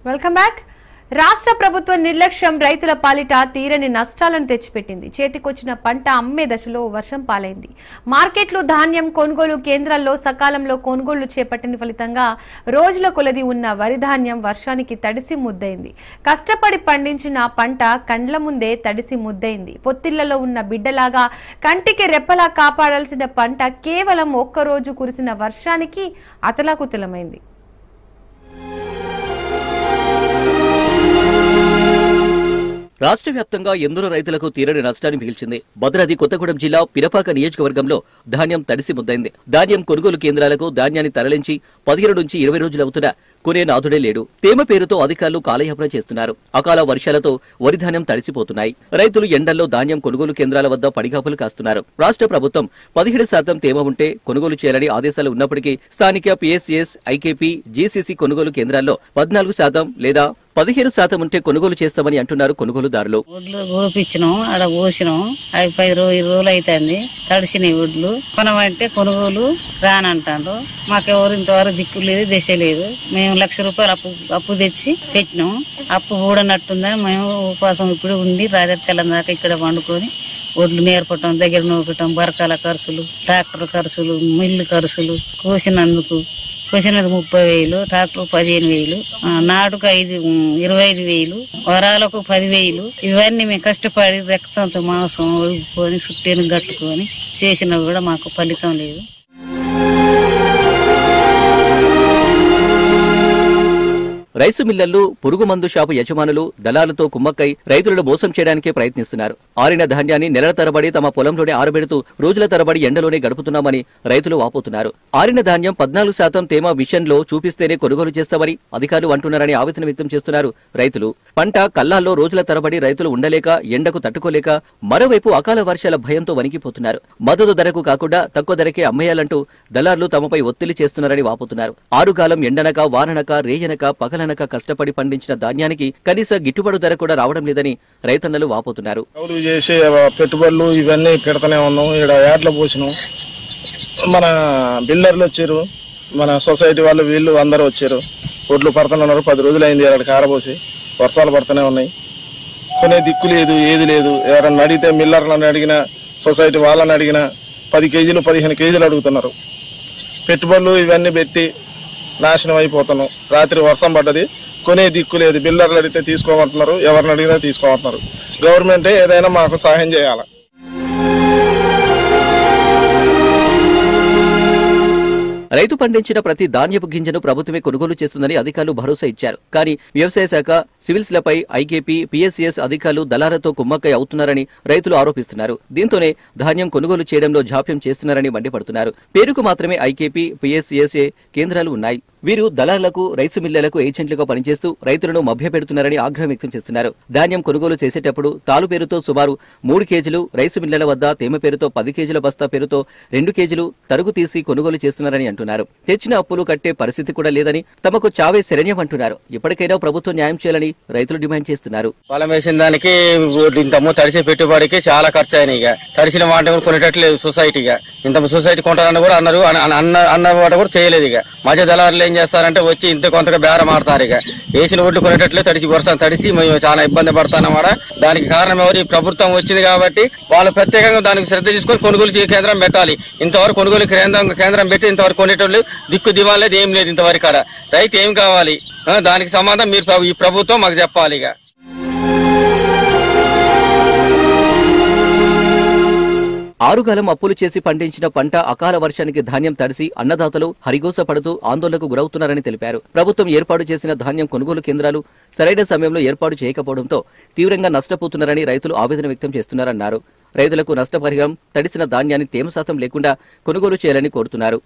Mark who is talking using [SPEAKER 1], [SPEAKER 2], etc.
[SPEAKER 1] Welcome back. రాష్ట్ర ప్రభుత్వ నిర్లక్ష్యం రైతుల పాలిట తీరని నష్టాలను తెచ్చిపెట్టింది. చేతికొచ్చిన పంట అమ్మే దశలో వర్షం పాలైంది. మార్కెట్లు ధాన్యం కొనుగోలు కేంద్రాల్లో సకాలంలో కొనుగోళ్లు చేపట్టిన ఫలితంగా రోజుల కొలది ఉన్న వరి ధాన్యం వర్షానికి తడిసి ముద్దైంది. కష్టపడి పండించిన పంట కండ్ల ముందే తడిసి ముద్దైంది. పొత్తిళ్లలో ఉన్న బిడ్డలాగా కంటికి రెప్పలా కాపాడాల్సిన పంట కేవలం ఒక్కరోజు కురిసిన వర్షానికి అతలాకుతలమైంది.
[SPEAKER 2] రాష్ట్ర వ్యాప్తంగా ఎందరో రైతులకు తీరని నష్టాన్ని మిగిల్చింది. భద్రాద్రి కొత్తగూడెం జిల్లా పినపాక నియోజకవర్గంలో ధాన్యం తడిసి ముద్దైంది. ధాన్యం కొనుగోలు కేంద్రాలకు ధాన్యాన్ని తరలించి 15 నుంచి 20 రోజులవుతున్నా కొనే నాథుడే లేడు. తేమ పేరుతో అధికారులు కాలయాపన చేస్తున్నారు. అకాల వర్షాలతో వరి ధాన్యం తడిసిపోతున్నాయి. రైతులు ఎండల్లో ధాన్యం కొనుగోలు కేంద్రాల వద్ద పడిగాపులు కాస్తున్నారు. రాష్ట్ర ప్రభుత్వం 17% తేమ ఉంటే కొనుగోలు చేయాలని ఆదేశాలు ఉన్నప్పటికీ స్థానిక పిఎస్సిఎస్, ఐకేపీ, జీసీసీ కొనుగోలు కేంద్రాల్లో 14% లేదా 15% ఉంటే కొనుగోలు చేస్తామని అంటున్నారు కొనుగోలుదారులు.
[SPEAKER 3] ఒడ్లు గోపించినాం, ఆడ పోసినాం, అవి 10 రోజులు అవుతుంది. తడిసినాయి ఒడ్లు. కొనమంటే కొనుగోలు రానంటారు. మాకెవరు ఇంతవరకు దిక్కు లేదు, దశ లేదు. మేము ₹1,00,000 అప్పు తెచ్చి పెట్టినాం. అప్పు ఊడనట్టుందని మేము ఉపవాసం ఇప్పుడు ఉండి రాత్రి తెల్లందాక ఇక్కడ వండుకొని ఒడ్లు నేర్పటం, దగ్గర నూకటం, బరకాల ఖర్చులు, ట్రాక్టర్ ఖర్చులు, మిల్లు ఖర్చులు, కోసినందుకు 30,000, ట్రాక్టర్ 15,000, నాటుకు 25,000, వరాలకు 10,000. ఇవన్నీ మేము కష్టపడి రక్తంతో మాంసం ఒడుపుకొని చుట్టేను కట్టుకొని చేసినా కూడా మాకు ఫలితం లేదు.
[SPEAKER 2] రైసు మిల్లర్లు, పురుగు మందు షాపు యజమానులు దళాలతో కుమ్మక్కై రైతులను మోసం చేయడానికే ప్రయత్నిస్తున్నారు. ఆరిన ధాన్యాన్ని నెలల తరబడి తమ పొలంలోనే ఆరబెడుతూ రోజుల తరబడి ఎండలోనే గడుపుతున్నామని రైతులు వాపోతున్నారు. ఆరిన ధాన్యం 14% తేమ విషయంలో చూపిస్తేనే కొనుగోలు చేస్తామని అధికారులు అంటున్నారని ఆవేదన వ్యక్తం చేస్తున్నారు రైతులు. పంట కల్లాల్లో రోజుల తరబడి రైతులు ఉండలేక, ఎండకు తట్టుకోలేక, మరోవైపు అకాల వర్షాల భయంతో వణికిపోతున్నారు. మద్దతు ధరకు కాకుండా తక్కువ ధరకే అమ్మేయాలంటూ దళార్లు తమపై ఒత్తిడి చేస్తున్నారని వాపోతున్నారు. ఆరుగాలం ఎండనక, వాననక, రేయనక, పగలనక కష్టపడి పండించిన ధాన్యానికి కనీస గిట్టుబాటు ధర కూడా రావడం లేదని రైతన్నలు వాపోతున్నారు.
[SPEAKER 4] చేసే పెట్టుబడులు ఇవన్నీ పెడతానే ఉన్నాం. ఇక్కడ యాడ్లు పోసినాం. మన బిల్డర్లు వచ్చారు, మన సొసైటీ వాళ్ళు, వీళ్ళు అందరూ వచ్చారు. ఒడ్లు పడుతున్నారు. 10 రోజులు అయింది అక్కడ కారపోసి. వర్షాలు పడుతూనే ఉన్నాయి. కొనే దిక్కు లేదు, ఏది లేదు. ఎవరన్నా అడిగితే మిల్లర్లను అడిగినా, సొసైటీ వాళ్ళని అడిగినా 10 కేజీలు 15 కేజీలు అడుగుతున్నారు. పెట్టుబడులు ఇవన్నీ పెట్టి నాశనం అయిపోతున్నాం. రాత్రి వర్షం పడ్డది, కొనే దిక్కు లేదు. బిల్డర్లు అడిగితే తీసుకోమంటున్నారు, ఎవరిని అడిగినా తీసుకోమంటున్నారు. గవర్నమెంటే ఏదైనా మాకు సహాయం చేయాలి.
[SPEAKER 2] రైతు పండించిన ప్రతి ధాన్యపు గింజను ప్రభుత్వమే కొనుగోలు చేస్తుందని అధికారులు భరోసా ఇచ్చారు. కానీ వ్యవసాయ శాఖ, సివిల్స్లపై ఐకేపీ, పిఎస్సిఎస్ అధికారులు దళాలతో కుమ్మక్కై అవుతున్నారని రైతులు ఆరోపిస్తున్నారు. దీంతోనే ధాన్యం కొనుగోలు చేయడంలో జాప్యం చేస్తున్నారని మండిపడుతున్నారు. పేరుకు మాత్రమే ఐకేపీ, పిఎస్సిఎస్ఏ కేంద్రాలు ఉన్నాయి. వీరు దళారులకు, రైసు మిల్లర్లకు ఏజెంట్లుగా పనిచేస్తూ రైతులను మభ్యపెడుతున్నారని ఆగ్రహం వ్యక్తం చేస్తున్నారు. ధాన్యం కొనుగోలు చేసేటప్పుడు తాలు పేరుతో సుమారు 3 కేజీలు, రైసు మిల్లర్ల వద్ద తేమ పేరుతో 10 కేజీల బస్తా పేరుతో 2 కేజీలు తరుగు తీసి కొనుగోలు చేస్తున్నారని అంటున్నారు. తెచ్చిన అప్పులు కట్టే పరిస్థితి కూడా లేదని, తమకు చావే శరణ్యం అంటున్నారు. ఇప్పటికైనా ప్రభుత్వం న్యాయం చేయాలని రైతులు డిమాండ్ చేస్తున్నారు.
[SPEAKER 5] పొలం వేసిన దానికి ఇంతము తడిసే పెట్టుబడికి చాలా ఖర్చు అయినాయి. ఇక తడిసిన మాట కూడా కొనేటట్లేదు సొసైటీగా. ఇంత సొసైటీ కొంటారని కూడా అన్నారు, అన్న మాట కూడా చేయలేదు. ఇక మధ్య దళారులు ఏం చేస్తారంటే వచ్చి ఇంత కొంతగా బేరం ఆడతారు. ఇక వేసిన ఒడ్లు కొనేటట్లే తడిసి వర్షం తడిసి మేము చాలా ఇబ్బంది పడతానమాట. దానికి కారణం ఎవరు? ఈ ప్రభుత్వం వచ్చింది కాబట్టి వాళ్ళు ప్రత్యేకంగా దానికి శ్రద్ధ తీసుకొని కొనుగోలు కేంద్రం పెట్టాలి. ఇంతవరకు కొనుగోలు కేంద్రం పెట్టి ఇంతవరకు కొనేటోళ్ళు దిక్కు దివాలేదు, ఏం లేదు. ఇంతవరకు కాడ రైతు ఏం కావాలి? దానికి సమాధానం మీరు ఈ ప్రభుత్వం మాకు చెప్పాలి. ఇక
[SPEAKER 2] ఆరుగాలం అప్పులు చేసి పండించిన పంట అకాల వర్షానికి ధాన్యం తడిసి అన్నదాతలు హరిగోస పడుతూ ఆందోళనకు గురవుతున్నారని తెలిపారు. ప్రభుత్వం ఏర్పాటు చేసిన ధాన్యం కొనుగోలు కేంద్రాలు సరైన సమయంలో ఏర్పాటు చేయకపోవడంతో తీవ్రంగా నష్టపోతున్నారని రైతులు ఆవేదన వ్యక్తం చేస్తున్నారన్నారు. రైతులకు నష్టపరిహారం, తడిసిన ధాన్యాన్ని తేమ శాతం లేకుండా కొనుగోలు చేయాలని కోరుతున్నారు.